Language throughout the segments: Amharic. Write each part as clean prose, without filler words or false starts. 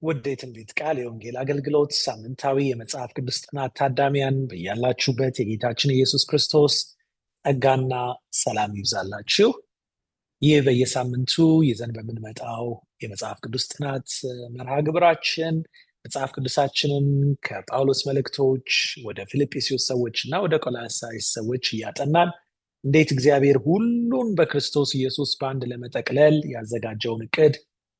ውድ የትንቢት ቃል የወንጌል አገልግሎት ሳምንታዊ የመጽሐፍ ቅዱስ ጥናት ታዳሚያን በያላችሁበት የጌታችን ኢየሱስ ክርስቶስ ጸጋና ሰላም ይብዛላችሁ። ይህ በየሳምንቱ ይዘን በምንመጣው የመጽሐፍ ቅዱስ ጥናት መርሃ ግብራችን መጽሐፍ ቅዱሳችንን ከጳውሎስ መልእክቶች ወደ ፊልጵስዩስ ሰዎች እና ወደ ቆላስይስ ሰዎች እያጠናን እንዴት እግዚአብሔር ሁሉን በክርስቶስ ኢየሱስ በአንድ ለመጠቅለል ያዘጋጀውን እቅድ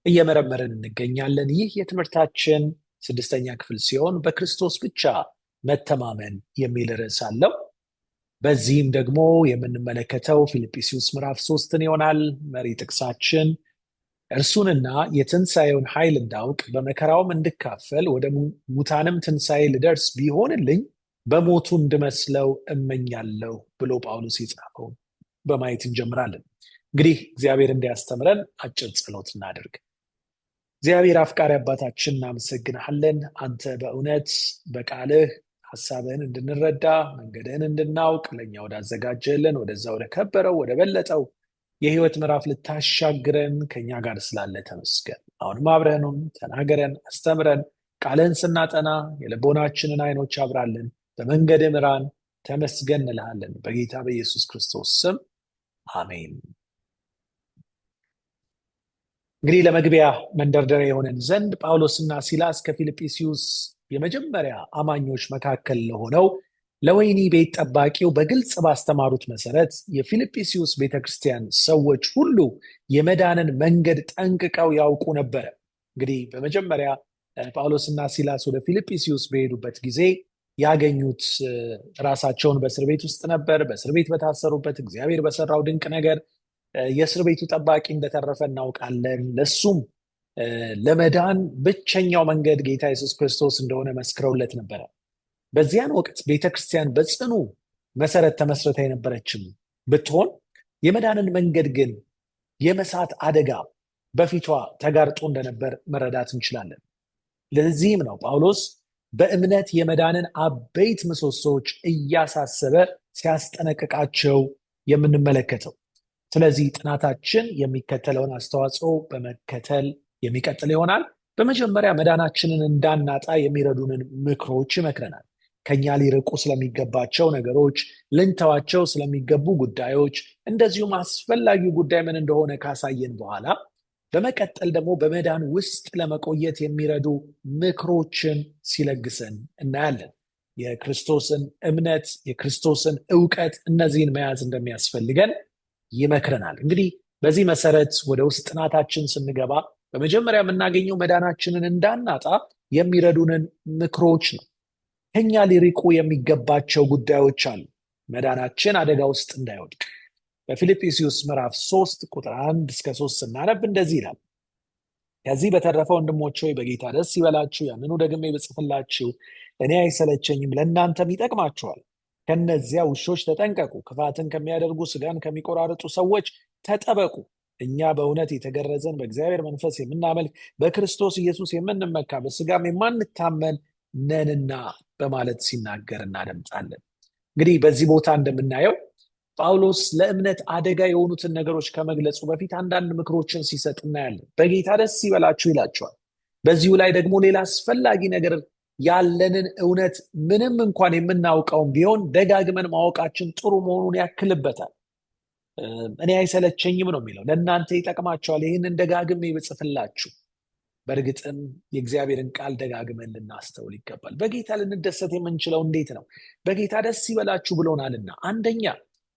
እየመረመርን እንገኛለን። ይህ የትምህርታችን 6ኛ ክፍል ሲሆን በክርስቶስ ብቻ መተማመን የሚል ርዕስ አለው። በዚህም ደግሞ የምንመለከተው ፊልጵስዩስ ምዕራፍ 3ን ይሆናል። መሪ ጥቅሳችን እርሱንና የትንሣኤውን ኃይል እንዳውቅ በመከራውም እንድካፈል ወደ ሙታንም ትንሣኤ ልደርስ ቢሆንልኝ በሞቱ እንድመስለው እመኛለሁ ብሎ ጳውሎስ የጻፈው በማየት እንጀምራለን። እንግዲህ እግዚአብሔር እንዲያስተምረን አጭር ጸሎት እናድርግ። እግዚአብሔር አፍቃሪ አባታችን እናመሰግንሃለን። አንተ በእውነት በቃልህ ሐሳብህን እንድንረዳ መንገድህን እንድናውቅ ለእኛ ወዳዘጋጀልን ወደዛ ወደ ከበረው ወደ በለጠው የህይወት ምዕራፍ ልታሻግረን ከኛ ጋር ስላለ ተመስገን። አሁንም አብረህኑን ተናገረን፣ አስተምረን። ቃልህን ስናጠና የልቦናችንን አይኖች አብራልን፣ በመንገድ ምራን። ተመስገን እንልሃለን በጌታ በኢየሱስ ክርስቶስ ስም አሜን። እንግዲህ ለመግቢያ መንደርደሪያ የሆነን ዘንድ ጳውሎስና ሲላስ ከፊልጵስዩስ የመጀመሪያ አማኞች መካከል ለሆነው ለወህኒ ቤት ጠባቂው በግልጽ ባስተማሩት መሰረት የፊልጵስዩስ ቤተክርስቲያን ሰዎች ሁሉ የመዳንን መንገድ ጠንቅቀው ያውቁ ነበረ። እንግዲህ በመጀመሪያ ጳውሎስና ሲላስ ወደ ፊልጵስዩስ በሄዱበት ጊዜ ያገኙት ራሳቸውን በእስር ቤት ውስጥ ነበር። በእስር ቤት በታሰሩበት እግዚአብሔር በሰራው ድንቅ ነገር የእስር ቤቱ ጠባቂ እንደተረፈ እናውቃለን። ለሱም ለመዳን ብቸኛው መንገድ ጌታ ኢየሱስ ክርስቶስ እንደሆነ መስክረውለት ነበረ። በዚያን ወቅት ቤተክርስቲያን በጽኑ መሰረት ተመስርታ የነበረችም ብትሆን የመዳንን መንገድ ግን የመሳት አደጋ በፊቷ ተጋርጦ እንደነበር መረዳት እንችላለን። ለዚህም ነው ጳውሎስ በእምነት የመዳንን አበይት ምሰሶዎች እያሳሰበ ሲያስጠነቅቃቸው የምንመለከተው። ስለዚህ ጥናታችን የሚከተለውን አስተዋጽኦ በመከተል የሚቀጥል ይሆናል። በመጀመሪያ መዳናችንን እንዳናጣ የሚረዱንን ምክሮች ይመክረናል። ከኛ ሊርቁ ስለሚገባቸው ነገሮች፣ ልንተዋቸው ስለሚገቡ ጉዳዮች፣ እንደዚሁም አስፈላጊው ጉዳይ ምን እንደሆነ ካሳየን በኋላ በመቀጠል ደግሞ በመዳን ውስጥ ለመቆየት የሚረዱ ምክሮችን ሲለግሰን እናያለን። የክርስቶስን እምነት፣ የክርስቶስን ዕውቀት፣ እነዚህን መያዝ እንደሚያስፈልገን ይመክረናል። እንግዲህ በዚህ መሰረት ወደ ውስጥ ጥናታችን ስንገባ በመጀመሪያ የምናገኘው መዳናችንን እንዳናጣ የሚረዱንን ምክሮች ነው። ከኛ ሊርቁ የሚገባቸው ጉዳዮች አሉ፣ መዳናችን አደጋ ውስጥ እንዳይወድቅ። በፊልጵስዩስ ምዕራፍ 3 ቁጥር 1 እስከ 3 ስናነብ እንደዚህ ይላል። ከዚህ በተረፈ ወንድሞች ሆይ በጌታ ደስ ይበላችሁ። ያንኑ ደግሜ ብጽፍላችሁ እኔ አይሰለቸኝም፣ ለእናንተም ይጠቅማችኋል። ከነዚያ ውሾች ተጠንቀቁ፣ ክፋትን ከሚያደርጉ ስጋን ከሚቆራርጡ ሰዎች ተጠበቁ። እኛ በእውነት የተገረዘን በእግዚአብሔር መንፈስ የምናመልክ በክርስቶስ ኢየሱስ የምንመካ በስጋም የማንታመን ነንና በማለት ሲናገር እናደምጣለን። እንግዲህ በዚህ ቦታ እንደምናየው ጳውሎስ ለእምነት አደጋ የሆኑትን ነገሮች ከመግለጹ በፊት አንዳንድ ምክሮችን ሲሰጥ እናያለን። በጌታ ደስ ይበላችሁ ይላቸዋል። በዚሁ ላይ ደግሞ ሌላ አስፈላጊ ነገር ያለንን እውነት ምንም እንኳን የምናውቀውም ቢሆን ደጋግመን ማወቃችን ጥሩ መሆኑን ያክልበታል። እኔ አይሰለቸኝም ነው የሚለው፣ ለእናንተ ይጠቅማቸዋል ይህንን ደጋግሜ ብጽፍላችሁ። በእርግጥም የእግዚአብሔርን ቃል ደጋግመን ልናስተውል ይገባል። በጌታ ልንደሰት የምንችለው እንዴት ነው? በጌታ ደስ ይበላችሁ ብሎናልና፣ አንደኛ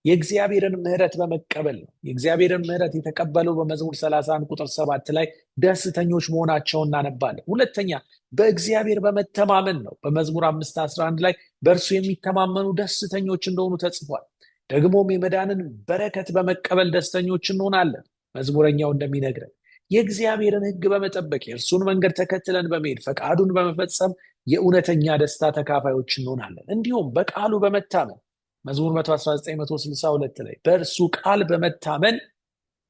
የእግዚአብሔርን ምሕረት በመቀበል ነው። የእግዚአብሔርን ምሕረት የተቀበለው በመዝሙር 31 ቁጥር 7 ላይ ደስተኞች መሆናቸውን እናነባለን። ሁለተኛ በእግዚአብሔር በመተማመን ነው። በመዝሙር 5:11 ላይ በእርሱ የሚተማመኑ ደስተኞች እንደሆኑ ተጽፏል። ደግሞም የመዳንን በረከት በመቀበል ደስተኞች እንሆናለን። መዝሙረኛው እንደሚነግረን የእግዚአብሔርን ሕግ በመጠበቅ የእርሱን መንገድ ተከትለን በመሄድ ፈቃዱን በመፈጸም የእውነተኛ ደስታ ተካፋዮች እንሆናለን። እንዲሁም በቃሉ በመታመን መዝሙር 119:162 ላይ በእርሱ ቃል በመታመን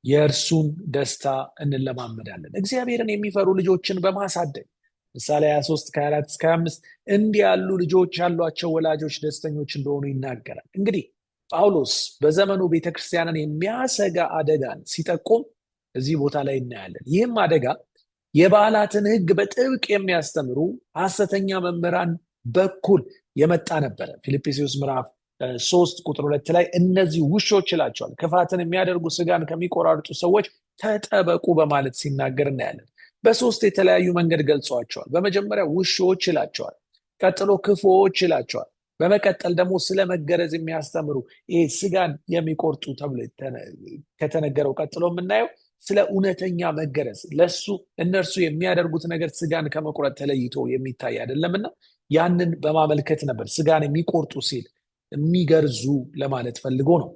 የእርሱን ደስታ እንለማመዳለን። እግዚአብሔርን የሚፈሩ ልጆችን በማሳደግ ምሳሌ 23:24-25 እንዲህ ያሉ ልጆች ያሏቸው ወላጆች ደስተኞች እንደሆኑ ይናገራል። እንግዲህ ጳውሎስ በዘመኑ ቤተክርስቲያንን የሚያሰጋ አደጋን ሲጠቁም እዚህ ቦታ ላይ እናያለን። ይህም አደጋ የበዓላትን ሕግ በጥብቅ የሚያስተምሩ ሐሰተኛ መምህራን በኩል የመጣ ነበረ። ፊልጵስዩስ ምዕራፍ 3 ቁጥር 2 ላይ እነዚህ ውሾች ይላቸዋል። ክፋትን የሚያደርጉ ስጋን ከሚቆራርጡ ሰዎች ተጠበቁ በማለት ሲናገር እናያለን። በሶስት የተለያዩ መንገድ ገልጿቸዋል። በመጀመሪያ ውሾች ይላቸዋል። ቀጥሎ ክፉዎች ይላቸዋል። በመቀጠል ደግሞ ስለ መገረዝ የሚያስተምሩ ይሄ ስጋን የሚቆርጡ ተብሎ ከተነገረው ቀጥሎ የምናየው ስለ እውነተኛ መገረዝ እነርሱ የሚያደርጉት ነገር ስጋን ከመቁረጥ ተለይቶ የሚታይ አይደለምና ያንን በማመልከት ነበር። ስጋን የሚቆርጡ ሲል የሚገርዙ ለማለት ፈልጎ ነው።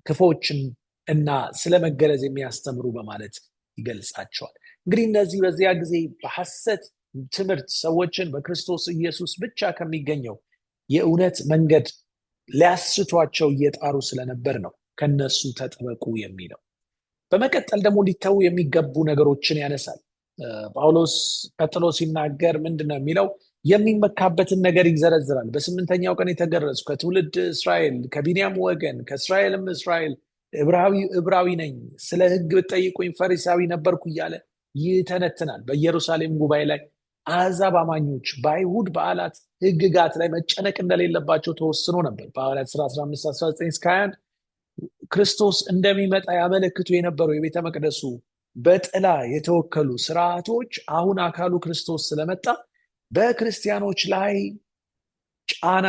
ክፎችን እና ስለ መገረዝ የሚያስተምሩ በማለት ይገልጻቸዋል። እንግዲህ እነዚህ በዚያ ጊዜ በሐሰት ትምህርት ሰዎችን በክርስቶስ ኢየሱስ ብቻ ከሚገኘው የእውነት መንገድ ሊያስቷቸው እየጣሩ ስለነበር ነው ከነሱ ተጠበቁ የሚለው። በመቀጠል ደግሞ ሊተዉ የሚገቡ ነገሮችን ያነሳል። ጳውሎስ ቀጥሎ ሲናገር ምንድነው የሚለው? የሚመካበትን ነገር ይዘረዝራል። በስምንተኛው ቀን የተገረዝኩ ከትውልድ እስራኤል ከቢንያም ወገን ከእስራኤልም እስራኤል ዕብራዊ ነኝ፣ ስለ ሕግ ብትጠይቁኝ ፈሪሳዊ ነበርኩ እያለ ይተነትናል። በኢየሩሳሌም ጉባኤ ላይ አሕዛብ አማኞች በአይሁድ በዓላት ሕግጋት ላይ መጨነቅ እንደሌለባቸው ተወስኖ ነበር። በሐዋርያት ሥራ 15:19-21 ክርስቶስ እንደሚመጣ ያመለክቱ የነበሩ የቤተ መቅደሱ በጥላ የተወከሉ ስርዓቶች አሁን አካሉ ክርስቶስ ስለመጣ በክርስቲያኖች ላይ ጫና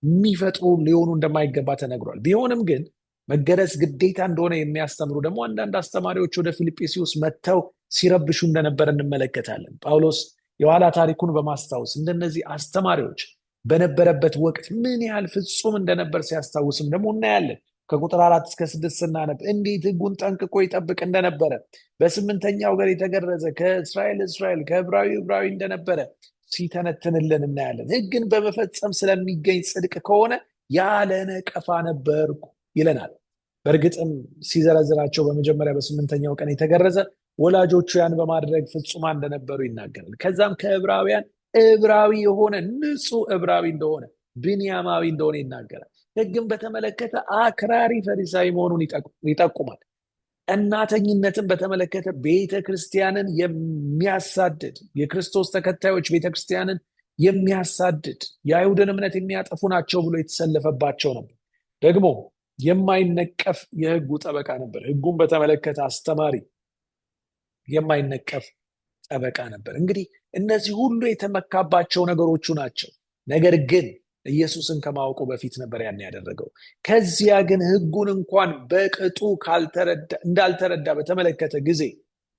የሚፈጥሩ ሊሆኑ እንደማይገባ ተነግሯል። ቢሆንም ግን መገረዝ ግዴታ እንደሆነ የሚያስተምሩ ደግሞ አንዳንድ አስተማሪዎች ወደ ፊልጵስዩስ መጥተው ሲረብሹ እንደነበር እንመለከታለን። ጳውሎስ የኋላ ታሪኩን በማስታወስ እንደነዚህ አስተማሪዎች በነበረበት ወቅት ምን ያህል ፍጹም እንደነበር ሲያስታውስም ደግሞ እናያለን። ከቁጥር 4-6 ስናነብ እንዴት ሕጉን ጠንቅቆ ይጠብቅ እንደነበረ፣ በስምንተኛው ቀን የተገረዘ ከእስራኤል እስራኤል ከዕብራዊ ዕብራዊ እንደነበረ ሲተነትንልን እናያለን። ሕግን በመፈጸም ስለሚገኝ ጽድቅ ከሆነ ያለ ነቀፋ ነበርኩ ይለናል። በእርግጥም ሲዘረዝራቸው በመጀመሪያ በስምንተኛው ቀን የተገረዘ ወላጆቹ ያን በማድረግ ፍጹማን እንደነበሩ ይናገራል። ከዛም ከዕብራውያን ዕብራዊ የሆነ ንጹሕ ዕብራዊ እንደሆነ ብንያማዊ እንደሆነ ይናገራል። ሕግን በተመለከተ አክራሪ ፈሪሳዊ መሆኑን ይጠቁማል። ቀናተኝነትን በተመለከተ ቤተ ክርስቲያንን የሚያሳድድ የክርስቶስ ተከታዮች ቤተ ክርስቲያንን የሚያሳድድ የአይሁድን እምነት የሚያጠፉ ናቸው ብሎ የተሰለፈባቸው ነበር። ደግሞ የማይነቀፍ የሕጉ ጠበቃ ነበር። ሕጉን በተመለከተ አስተማሪ፣ የማይነቀፍ ጠበቃ ነበር። እንግዲህ እነዚህ ሁሉ የተመካባቸው ነገሮቹ ናቸው። ነገር ግን ኢየሱስን ከማወቁ በፊት ነበር ያን ያደረገው። ከዚያ ግን ሕጉን እንኳን በቅጡ እንዳልተረዳ በተመለከተ ጊዜ፣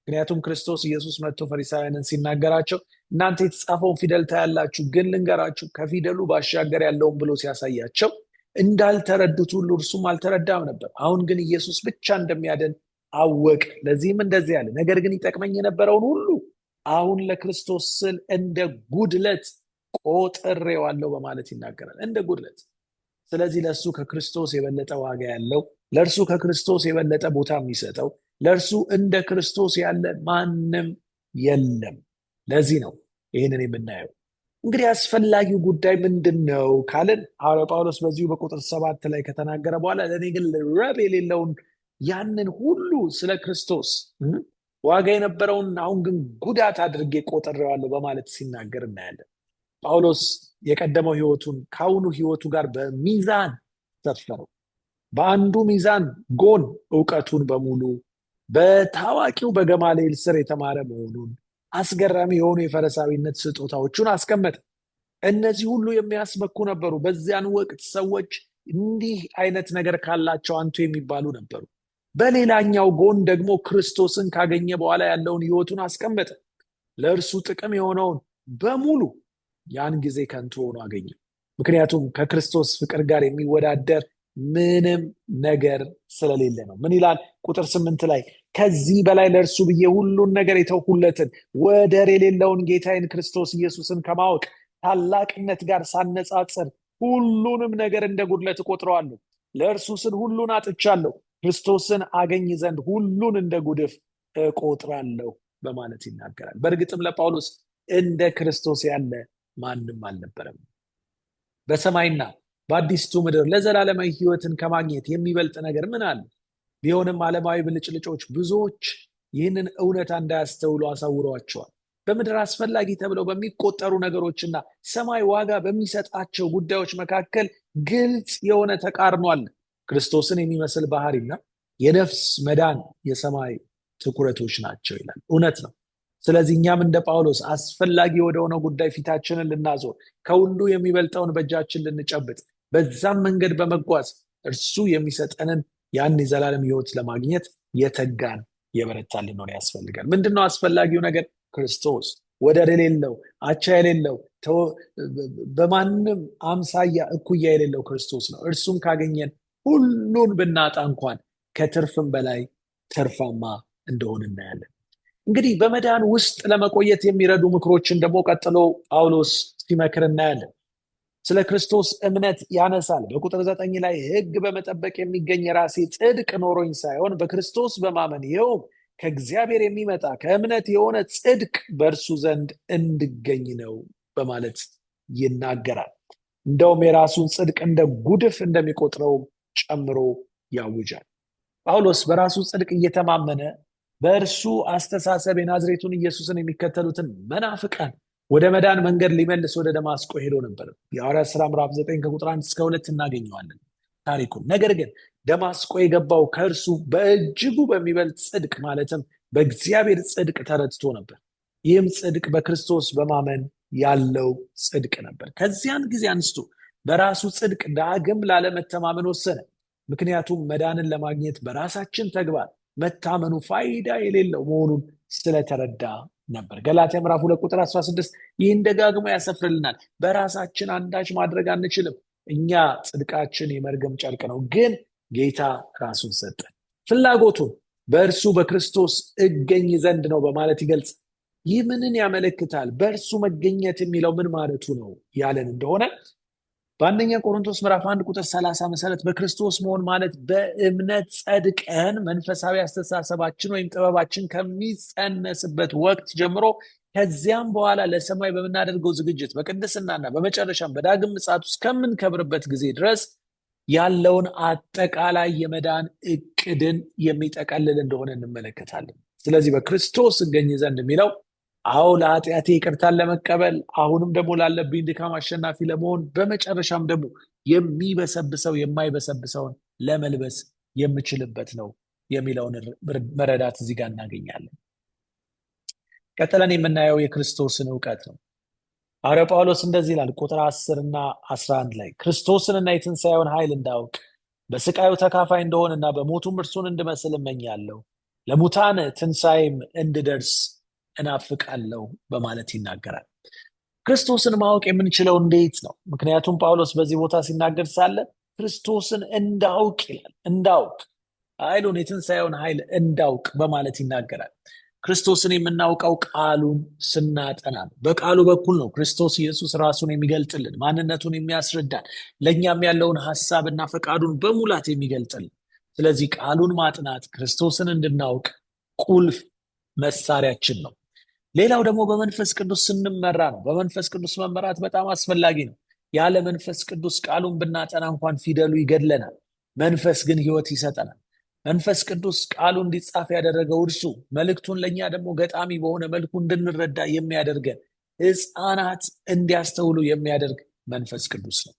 ምክንያቱም ክርስቶስ ኢየሱስ መጥቶ ፈሪሳውያንን ሲናገራቸው እናንተ የተጻፈውን ፊደል ታያላችሁ፣ ግን ልንገራችሁ ከፊደሉ ባሻገር ያለውን ብሎ ሲያሳያቸው እንዳልተረዱት ሁሉ እርሱም አልተረዳም ነበር። አሁን ግን ኢየሱስ ብቻ እንደሚያድን አወቀ። ለዚህም እንደዚህ ያለ ነገር ግን ይጠቅመኝ የነበረውን ሁሉ አሁን ለክርስቶስ ስል እንደ ጉድለት ቆጥሬዋለሁ በማለት ይናገራል። እንደ ጉድለት። ስለዚህ ለእርሱ ከክርስቶስ የበለጠ ዋጋ ያለው፣ ለእርሱ ከክርስቶስ የበለጠ ቦታ የሚሰጠው፣ ለእርሱ እንደ ክርስቶስ ያለ ማንም የለም። ለዚህ ነው ይህንን የምናየው። እንግዲህ አስፈላጊው ጉዳይ ምንድን ነው ካልን ሐዋርያው ጳውሎስ በዚሁ በቁጥር 7 ላይ ከተናገረ በኋላ ለእኔ ግን ረብ የሌለውን ያንን ሁሉ ስለ ክርስቶስ ዋጋ የነበረውን አሁን ግን ጉዳት አድርጌ ቆጥሬዋለሁ በማለት ሲናገር እናያለን። ጳውሎስ የቀደመው ሕይወቱን ከአሁኑ ሕይወቱ ጋር በሚዛን ሰፈረው። በአንዱ ሚዛን ጎን እውቀቱን በሙሉ በታዋቂው በገማልኤል ስር የተማረ መሆኑን፣ አስገራሚ የሆኑ የፈሪሳዊነት ስጦታዎቹን አስቀመጠ። እነዚህ ሁሉ የሚያስመኩ ነበሩ። በዚያን ወቅት ሰዎች እንዲህ አይነት ነገር ካላቸው አንቱ የሚባሉ ነበሩ። በሌላኛው ጎን ደግሞ ክርስቶስን ካገኘ በኋላ ያለውን ሕይወቱን አስቀመጠ። ለእርሱ ጥቅም የሆነውን በሙሉ ያን ጊዜ ከንቱ ሆኖ አገኘ። ምክንያቱም ከክርስቶስ ፍቅር ጋር የሚወዳደር ምንም ነገር ስለሌለ ነው። ምን ይላል? ቁጥር 8 ላይ ከዚህ በላይ ለእርሱ ብዬ ሁሉን ነገር የተውኩለትን ወደር የሌለውን ጌታዬን ክርስቶስ ኢየሱስን ከማወቅ ታላቅነት ጋር ሳነጻጽር ሁሉንም ነገር እንደ ጉድለት እቆጥረዋለሁ። ለእርሱ ስል ሁሉን አጥቻለሁ፣ ክርስቶስን አገኝ ዘንድ ሁሉን እንደ ጉድፍ እቆጥራለሁ በማለት ይናገራል። በእርግጥም ለጳውሎስ እንደ ክርስቶስ ያለ ማንም አልነበረም። በሰማይና በአዲስቱ ምድር ለዘላለማዊ ሕይወትን ከማግኘት የሚበልጥ ነገር ምን አለ? ቢሆንም ዓለማዊ ብልጭልጮች ብዙዎች ይህንን እውነታ እንዳያስተውሉ አሳውረዋቸዋል። በምድር አስፈላጊ ተብለው በሚቆጠሩ ነገሮችና ሰማይ ዋጋ በሚሰጣቸው ጉዳዮች መካከል ግልጽ የሆነ ተቃርኖ አለ። ክርስቶስን የሚመስል ባህሪና የነፍስ መዳን የሰማይ ትኩረቶች ናቸው ይላል። እውነት ነው። ስለዚህ እኛም እንደ ጳውሎስ አስፈላጊ ወደሆነ ጉዳይ ፊታችንን ልናዞር፣ ከሁሉ የሚበልጠውን በእጃችን ልንጨብጥ፣ በዛም መንገድ በመጓዝ እርሱ የሚሰጠንን ያን የዘላለም ሕይወት ለማግኘት የተጋን የበረታን ልንሆን ያስፈልጋል። ምንድነው አስፈላጊው ነገር? ክርስቶስ ወደር የሌለው አቻ የሌለው በማንም አምሳያ እኩያ የሌለው ክርስቶስ ነው። እርሱን ካገኘን ሁሉን ብናጣ እንኳን ከትርፍም በላይ ትርፋማ እንደሆን እናያለን። እንግዲህ በመዳን ውስጥ ለመቆየት የሚረዱ ምክሮችን ደግሞ ቀጥሎ ጳውሎስ ሲመክር እናያለን። ስለ ክርስቶስ እምነት ያነሳል። በቁጥር 9 ላይ ሕግ በመጠበቅ የሚገኝ የራሴ ጽድቅ ኖሮኝ ሳይሆን በክርስቶስ በማመን ይኸውም ከእግዚአብሔር የሚመጣ ከእምነት የሆነ ጽድቅ በእርሱ ዘንድ እንድገኝ ነው በማለት ይናገራል። እንደውም የራሱን ጽድቅ እንደ ጉድፍ እንደሚቆጥረው ጨምሮ ያውጃል። ጳውሎስ በራሱ ጽድቅ እየተማመነ በእርሱ አስተሳሰብ የናዝሬቱን ኢየሱስን የሚከተሉትን መናፍቃን ወደ መዳን መንገድ ሊመልስ ወደ ደማስቆ ሄዶ ነበር። የሐዋርያት ሥራ ምዕራፍ 9 ከቁጥር 1 እስከ 2 እናገኘዋለን ታሪኩን። ነገር ግን ደማስቆ የገባው ከእርሱ በእጅጉ በሚበልጥ ጽድቅ ማለትም በእግዚአብሔር ጽድቅ ተረድቶ ነበር። ይህም ጽድቅ በክርስቶስ በማመን ያለው ጽድቅ ነበር። ከዚያን ጊዜ አንስቶ በራሱ ጽድቅ ዳግም ላለመተማመን ወሰነ። ምክንያቱም መዳንን ለማግኘት በራሳችን ተግባር መታመኑ ፋይዳ የሌለው መሆኑን ስለተረዳ ነበር። ገላትያ ምዕራፍ 2 ቁጥር 16 ይህን ደጋግሞ ያሰፍርልናል። በራሳችን አንዳች ማድረግ አንችልም። እኛ ጽድቃችን የመርገም ጨርቅ ነው፣ ግን ጌታ ራሱን ሰጠ። ፍላጎቱን በእርሱ በክርስቶስ እገኝ ዘንድ ነው በማለት ይገልጽ። ይህ ምንን ያመለክታል? በእርሱ መገኘት የሚለው ምን ማለቱ ነው ያለን እንደሆነ በአንደኛ ቆሮንቶስ ምዕራፍ 1 ቁጥር 30 መሰረት በክርስቶስ መሆን ማለት በእምነት ጸድቀን መንፈሳዊ አስተሳሰባችን ወይም ጥበባችን ከሚጸነስበት ወቅት ጀምሮ ከዚያም በኋላ ለሰማይ በምናደርገው ዝግጅት በቅድስናና በመጨረሻም በዳግም ምጽአት ውስጥ ከምንከብርበት ጊዜ ድረስ ያለውን አጠቃላይ የመዳን እቅድን የሚጠቀልል እንደሆነ እንመለከታለን። ስለዚህ በክርስቶስ እገኝ ዘንድ የሚለው አዎ ለኃጢአቴ ይቅርታን ለመቀበል፣ አሁንም ደግሞ ላለብኝ ድካም አሸናፊ ለመሆን፣ በመጨረሻም ደግሞ የሚበሰብሰው የማይበሰብሰውን ለመልበስ የምችልበት ነው የሚለውን መረዳት እዚህ ጋር እናገኛለን። ቀጥለን የምናየው የክርስቶስን እውቀት ነው። ሐዋርያው ጳውሎስ እንደዚህ ይላል ቁጥር 10 እና 11 ላይ ክርስቶስንና የትንሣኤውን ኃይል እንዳውቅ በስቃዩ ተካፋይ እንደሆንና በሞቱም እርሱን እንድመስል እመኛለሁ፣ ለሙታን ትንሣኤም እንድደርስ እናፍቃለሁ በማለት ይናገራል። ክርስቶስን ማወቅ የምንችለው እንዴት ነው? ምክንያቱም ጳውሎስ በዚህ ቦታ ሲናገር ሳለ ክርስቶስን እንዳውቅ ይላል። እንዳውቅ ኃይሉን የትንሣኤውን ኃይል እንዳውቅ በማለት ይናገራል። ክርስቶስን የምናውቀው ቃሉን ስናጠና ነው። በቃሉ በኩል ነው ክርስቶስ ኢየሱስ ራሱን የሚገልጥልን፣ ማንነቱን የሚያስረዳን፣ ለእኛም ያለውን ሐሳብና ፈቃዱን በሙላት የሚገልጥልን። ስለዚህ ቃሉን ማጥናት ክርስቶስን እንድናውቅ ቁልፍ መሳሪያችን ነው። ሌላው ደግሞ በመንፈስ ቅዱስ ስንመራ ነው። በመንፈስ ቅዱስ መመራት በጣም አስፈላጊ ነው። ያለ መንፈስ ቅዱስ ቃሉን ብናጠና እንኳን ፊደሉ ይገድለናል። መንፈስ ግን ሕይወት ይሰጠናል። መንፈስ ቅዱስ ቃሉ እንዲጻፍ ያደረገው እርሱ መልእክቱን ለእኛ ደግሞ ገጣሚ በሆነ መልኩ እንድንረዳ የሚያደርገን፣ ሕፃናት እንዲያስተውሉ የሚያደርግ መንፈስ ቅዱስ ነው።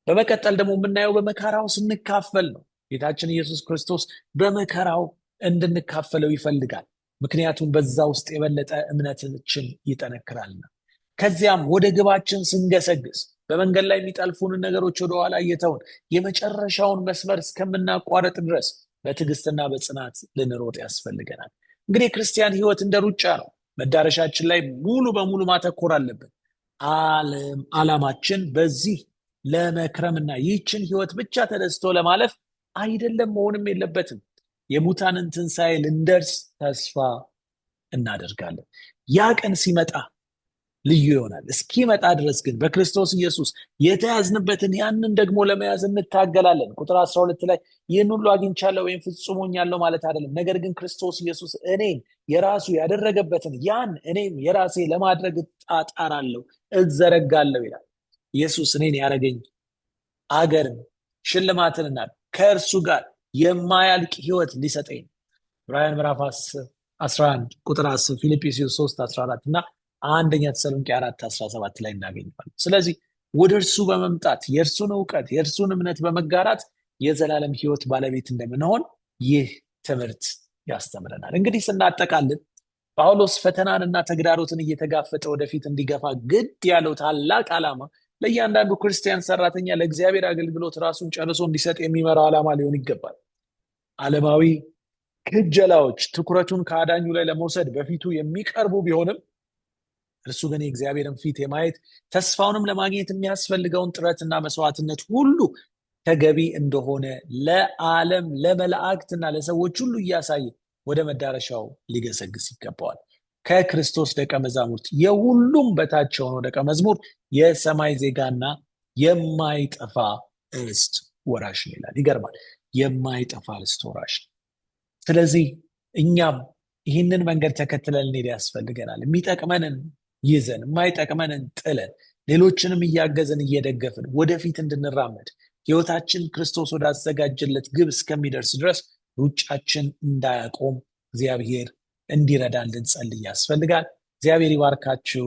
በመቀጠል ደግሞ የምናየው በመከራው ስንካፈል ነው። ጌታችን ኢየሱስ ክርስቶስ በመከራው እንድንካፈለው ይፈልጋል። ምክንያቱም በዛ ውስጥ የበለጠ እምነታችን ይጠነክራልና። ከዚያም ወደ ግባችን ስንገሰግስ በመንገድ ላይ የሚጠልፉንን ነገሮች ወደኋላ እየተውን የመጨረሻውን መስመር እስከምናቋረጥ ድረስ በትዕግስትና በጽናት ልንሮጥ ያስፈልገናል። እንግዲህ ክርስቲያን ሕይወት እንደ ሩጫ ነው። መዳረሻችን ላይ ሙሉ በሙሉ ማተኮር አለብን። ዓላማችን በዚህ ለመክረምና ይህችን ሕይወት ብቻ ተደስቶ ለማለፍ አይደለም፣ መሆንም የለበትም። የሙታንን ትንሣኤ ልንደርስ ተስፋ እናደርጋለን። ያ ቀን ሲመጣ ልዩ ይሆናል። እስኪመጣ ድረስ ግን በክርስቶስ ኢየሱስ የተያዝንበትን ያንን ደግሞ ለመያዝ እንታገላለን። ቁጥር 12 ላይ ይህን ሁሉ አግኝቻለሁ ወይም ፍጹም ሆኛለሁ ማለት አይደለም፣ ነገር ግን ክርስቶስ ኢየሱስ እኔን የራሱ ያደረገበትን ያን እኔም የራሴ ለማድረግ እጣጣራለሁ፣ እዘረጋለሁ ይላል። ኢየሱስ እኔን ያደረገኝ አገርን፣ ሽልማትንና ከእርሱ ጋር የማያልቅ ሕይወት ሊሰጠኝ ነው። ዕብራውያን ምዕራፍ 10 11 ቁጥር 10 ፊልጵስዩስ 3 14 እና አንደኛ ተሰሎንቄ 4 17 ላይ እናገኘዋለን። ስለዚህ ወደ እርሱ በመምጣት የእርሱን እውቀት የእርሱን እምነት በመጋራት የዘላለም ሕይወት ባለቤት እንደምንሆን ይህ ትምህርት ያስተምረናል። እንግዲህ ስናጠቃልል ጳውሎስ ፈተናንና ተግዳሮትን እየተጋፈጠ ወደፊት እንዲገፋ ግድ ያለው ታላቅ ዓላማ ለእያንዳንዱ ክርስቲያን ሰራተኛ ለእግዚአብሔር አገልግሎት ራሱን ጨርሶ እንዲሰጥ የሚመራው ዓላማ ሊሆን ይገባል። ዓለማዊ ክጀላዎች ትኩረቱን ከአዳኙ ላይ ለመውሰድ በፊቱ የሚቀርቡ ቢሆንም እርሱ ግን የእግዚአብሔርን ፊት የማየት ተስፋውንም ለማግኘት የሚያስፈልገውን ጥረትና መስዋዕትነት ሁሉ ተገቢ እንደሆነ ለዓለም ለመላእክትና ለሰዎች ሁሉ እያሳየ ወደ መዳረሻው ሊገሰግስ ይገባዋል። ከክርስቶስ ደቀ መዛሙርት የሁሉም በታች የሆነው ደቀ መዝሙር የሰማይ ዜጋና የማይጠፋ ርስት ወራሽ ይላል። ይገርማል። የማይጠፋ ርስት ወራሽ። ስለዚህ እኛም ይህንን መንገድ ተከትለን እንሄድ ያስፈልገናል። የሚጠቅመንን ይዘን የማይጠቅመንን ጥለን ሌሎችንም እያገዝን እየደገፍን ወደፊት እንድንራመድ ሕይወታችን ክርስቶስ ወዳዘጋጀለት ግብ እስከሚደርስ ድረስ ሩጫችን እንዳያቆም እግዚአብሔር እንዲረዳን ልንጸልይ ያስፈልጋል። እግዚአብሔር ይባርካችሁ።